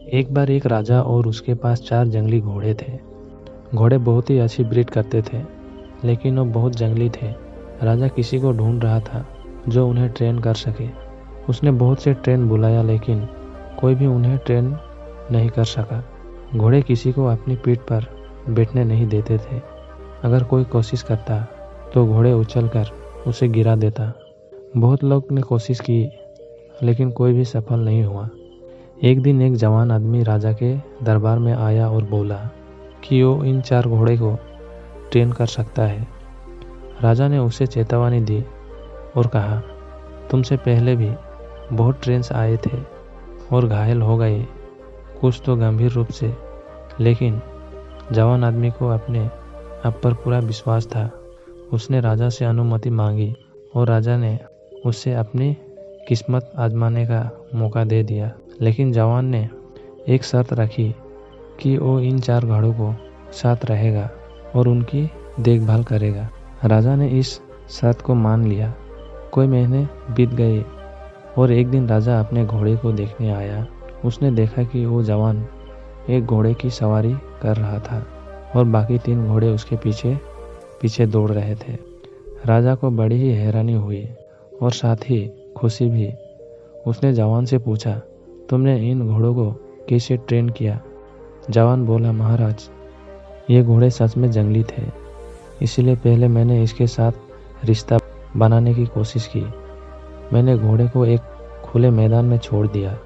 एक बार एक राजा और उसके पास 4 जंगली घोड़े थे। घोड़े बहुत ही अच्छी ब्रीड करते थे, लेकिन वो बहुत जंगली थे। राजा किसी को ढूंढ रहा था जो उन्हें ट्रेन कर सके। उसने बहुत से ट्रेन बुलाया, लेकिन कोई भी उन्हें ट्रेन नहीं कर सका। घोड़े किसी को अपनी पीठ पर बैठने नहीं देते थे। अगर कोई कोशिश करता तो घोड़े उछलकर उसे गिरा देता। बहुत लोग ने कोशिश की, लेकिन कोई भी सफल नहीं हुआ। एक दिन एक जवान आदमी राजा के दरबार में आया और बोला कि वो इन 4 घोड़े को ट्रेन कर सकता है। राजा ने उसे चेतावनी दी और कहा, तुमसे पहले भी बहुत ट्रेन्स आए थे और घायल हो गए, कुछ तो गंभीर रूप से। लेकिन जवान आदमी को अपने आप पर पूरा विश्वास था। उसने राजा से अनुमति मांगी और राजा ने उससे अपनी किस्मत आजमाने का मौका दे दिया। लेकिन जवान ने एक शर्त रखी कि वो इन 4 घोड़ों को साथ रहेगा और उनकी देखभाल करेगा। राजा ने इस शर्त को मान लिया। कोई महीने बीत गए और एक दिन राजा अपने घोड़े को देखने आया। उसने देखा कि वो जवान एक घोड़े की सवारी कर रहा था और बाकी 3 घोड़े उसके पीछे पीछे दौड़ रहे थे। राजा को बड़ी ही हैरानी हुई और साथ ही खुशी भी। उसने जवान से पूछा, तुमने इन घोड़ों को कैसे ट्रेन किया? जवान बोला, महाराज, ये घोड़े सच में जंगली थे, इसलिए पहले मैंने इसके साथ रिश्ता बनाने की कोशिश की। मैंने घोड़े को एक खुले मैदान में छोड़ दिया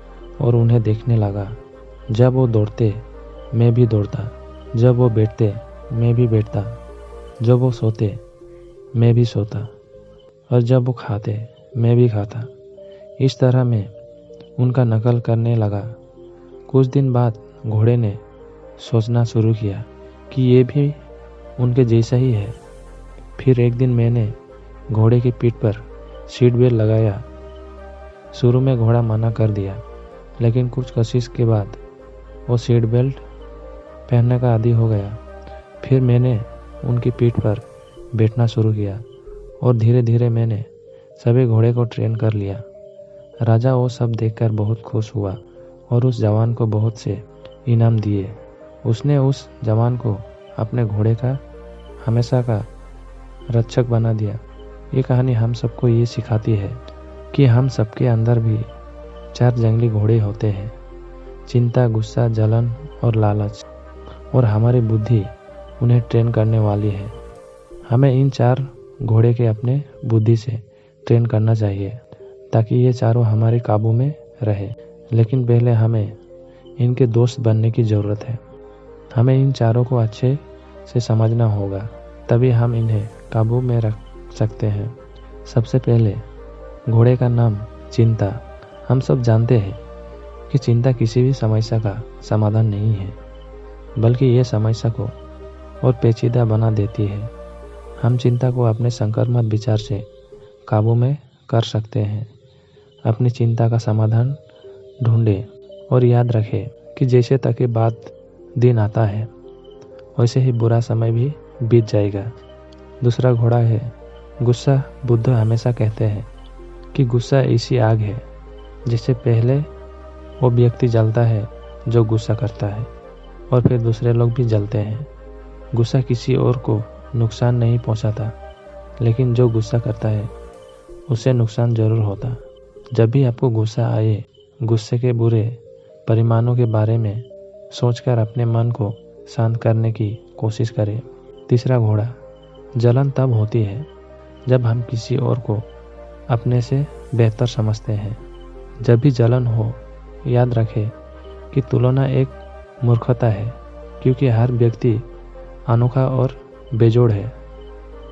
और उन्हें देखने लगा। जब वो दौड़ते मैं भी दौड़ता, जब वो बैठते मैं भी बैठता, जब वो सोते मैं भी सोता और जब वो खाते मैं भी खाता। इस तरह मैं उनका नकल करने लगा। कुछ दिन बाद घोड़े ने सोचना शुरू किया कि ये भी उनके जैसा ही है। फिर एक दिन मैंने घोड़े की पीठ पर सीट बेल्ट लगाया। शुरू में घोड़ा मना कर दिया, लेकिन कुछ कोशिश के बाद वो सीट बेल्ट पहनने का आदी हो गया। फिर मैंने उनकी पीठ पर बैठना शुरू किया और धीरे धीरे मैंने सभी घोड़े को ट्रेन कर लिया। राजा वो सब देखकर बहुत खुश हुआ और उस जवान को बहुत से इनाम दिए। उसने उस जवान को अपने घोड़े का हमेशा का रक्षक बना दिया। ये कहानी हम सबको ये सिखाती है कि हम सबके अंदर भी 4 जंगली घोड़े होते हैं, चिंता, गुस्सा, जलन और लालच, और हमारी बुद्धि उन्हें ट्रेन करने वाली है। हमें इन 4 घोड़े के अपने बुद्धि से ट्रेन करना चाहिए ताकि ये चारों हमारे काबू में रहे। लेकिन पहले हमें इनके दोस्त बनने की ज़रूरत है। हमें इन चारों को अच्छे से समझना होगा, तभी हम इन्हें काबू में रख सकते हैं। सबसे पहले घोड़े का नाम चिंता। हम सब जानते हैं कि चिंता किसी भी समस्या का समाधान नहीं है, बल्कि ये समस्या को और पेचीदा बना देती है। हम चिंता को अपने संक्रामक विचार से काबू में कर सकते हैं। अपनी चिंता का समाधान ढूंढें और याद रखें कि जैसे तक के बाद दिन आता है, वैसे ही बुरा समय भी बीत जाएगा। दूसरा घोड़ा है गुस्सा। बुद्ध हमेशा कहते हैं कि गुस्सा ऐसी आग है जिससे पहले वो व्यक्ति जलता है जो गुस्सा करता है, और फिर दूसरे लोग भी जलते हैं। गुस्सा किसी और को नुकसान नहीं पहुंचाता, लेकिन जो गुस्सा करता है उसे नुकसान जरूर होता। जब भी आपको गुस्सा आए, गुस्से के बुरे परिणामों के बारे में सोचकर अपने मन को शांत करने की कोशिश करें। तीसरा घोड़ा, जलन तब होती है जब हम किसी और को अपने से बेहतर समझते हैं। जब भी जलन हो, याद रखें कि तुलना एक मूर्खता है, क्योंकि हर व्यक्ति अनोखा और बेजोड़ है।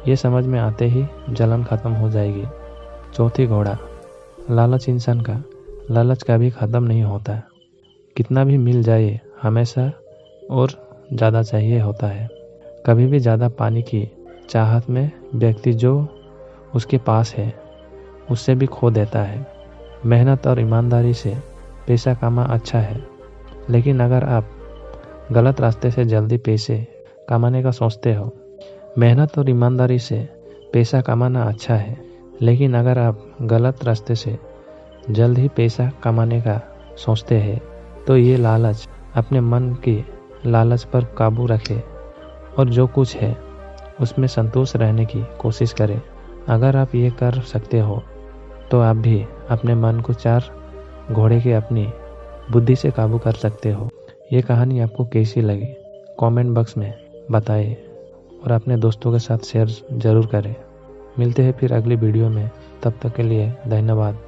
ये समझ में आते ही जलन खत्म हो जाएगी। चौथी घोड़ा, लालच। इंसान का लालच कभी ख़त्म नहीं होता। कितना भी मिल जाए, हमेशा और ज़्यादा चाहिए होता है। कभी भी ज़्यादा पाने की चाहत में व्यक्ति जो उसके पास है उससे भी खो देता है। मेहनत और ईमानदारी से पैसा कमाना अच्छा है, लेकिन अगर आप गलत रास्ते से जल्दी पैसे कमाने का सोचते हो, मेहनत और ईमानदारी से पैसा कमाना अच्छा है, लेकिन अगर आप गलत रास्ते से जल्द ही पैसा कमाने का सोचते हैं तो ये लालच, अपने मन की लालच पर काबू रखें और जो कुछ है उसमें संतुष्ट रहने की कोशिश करें। अगर आप ये कर सकते हो तो आप भी अपने मन को 4 घोड़े के अपनी बुद्धि से काबू कर सकते हो। ये कहानी आपको कैसी लगी कमेंट बॉक्स में बताएं और अपने दोस्तों के साथ शेयर ज़रूर करें। मिलते हैं फिर अगली वीडियो में, तब तक के लिए धन्यवाद।